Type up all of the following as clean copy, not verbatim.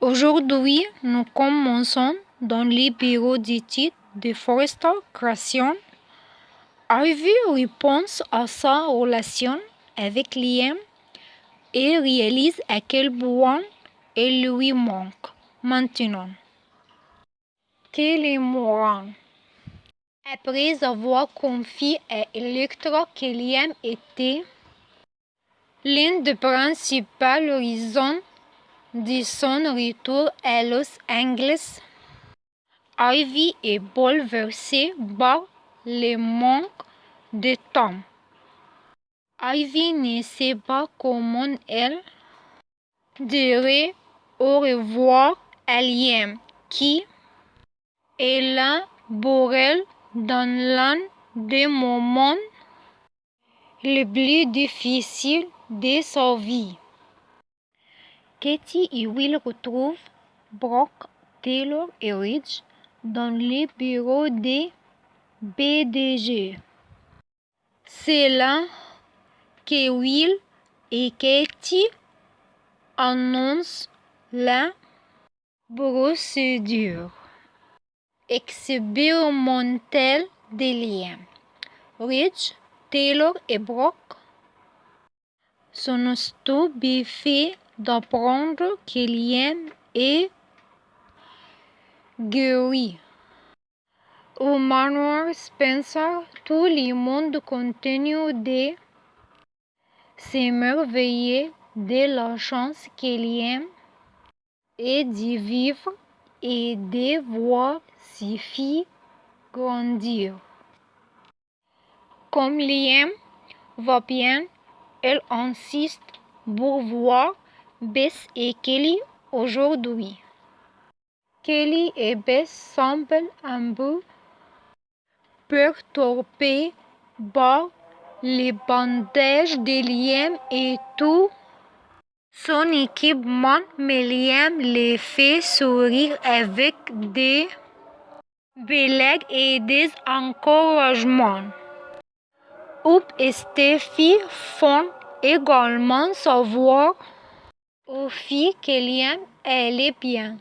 Aujourd'hui, nous commençons dans les bureaux d'études de Forrester Creation. Harvey repense à sa relation avec Liam et réalise à quel point elle lui manque maintenant. Quel est moral? Après avoir confié à Electra que Liam était l'une des principales raisons de son retour à Los Angeles, Ivy est bouleversée par le manque de temps. Ivy ne sait pas comment elle dirait au revoir à Liam, qui est là pour elle dans l'un des moments les plus difficiles de sa vie. Katie et Will retrouvent Brock, Taylor et Ridge dans les bureaux des BDG. C'est là que Will et Katie annoncent la procédure expérimentale de Liam. Ridge, Taylor et Brock sont stupéfaits d'apprendre que Liam est guéri. Au manoir Spencer, tout le monde continue de s'émerveiller de la chance que Liam ait de vivre et de voir ses filles grandir. Comme Liam va bien, elle insiste pour voir Bess et Kelly aujourd'hui. Kelly et Bess semblent un peu perturbées par les bandages de Liam et tout son équipement, mais Liam les fait sourire avec des blagues et des encouragements. Hope et Steffi font également savoir aux filles que Liam allait bien.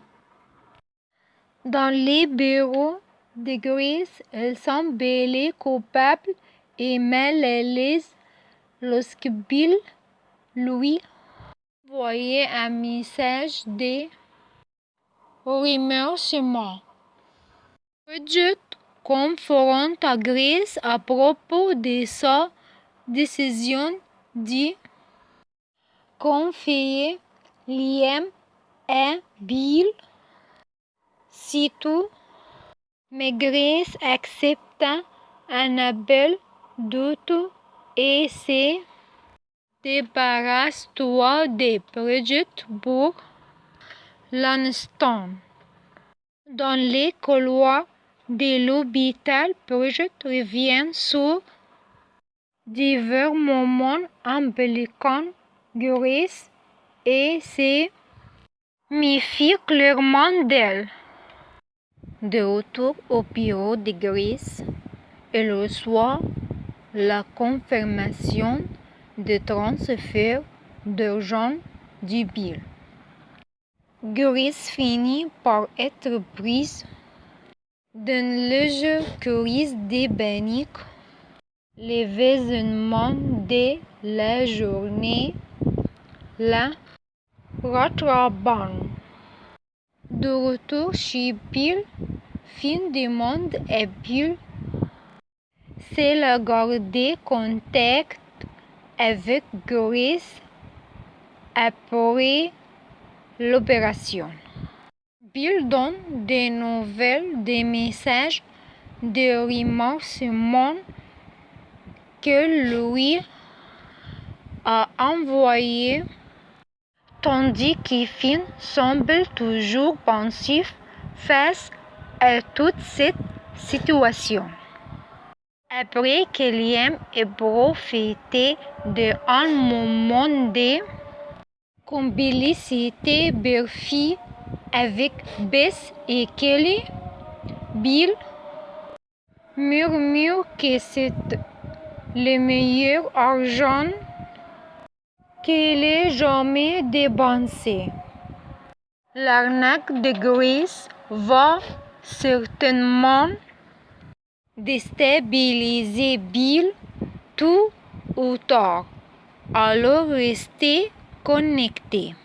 Dans les bureaux de Grace, elle semble coupable et mal à l'aise lorsque Bill lui envoyait un message de remerciement. Bridget confronte Grace à propos de sa décision de confier Liam à Bill. C'est tout, mais Grace accepta un appel d'aide et se débarrasse-toi de Bridget pour l'instant. Dans les couloirs de l'hôpital, Bridget revient sur divers moments impliquant Grace et se méfie clairement d'elle. De retour au bureau de Grace, elle reçoit la confirmation de transfert d'argent du Bill. Grace finit par être prise d'une légère crise de panique. Les événements de la journée la rattrapent. De retour chez Bill, Finn demande à Bill s'il a gardé contact avec Grace après l'opération. Bill donne des nouvelles, des messages de remerciement que lui a envoyés, tandis que Finn semble toujours pensif face à toute cette situation. Après que Liam ait profité d'un moment de complicité Buffy avec Bess et Kelly, Bill murmure que c'est le meilleur argent qu'il ait jamais dépensé. L'arnaque de Grèce va certainement déstabiliser Bill tôt ou tard. Alors restez connectés.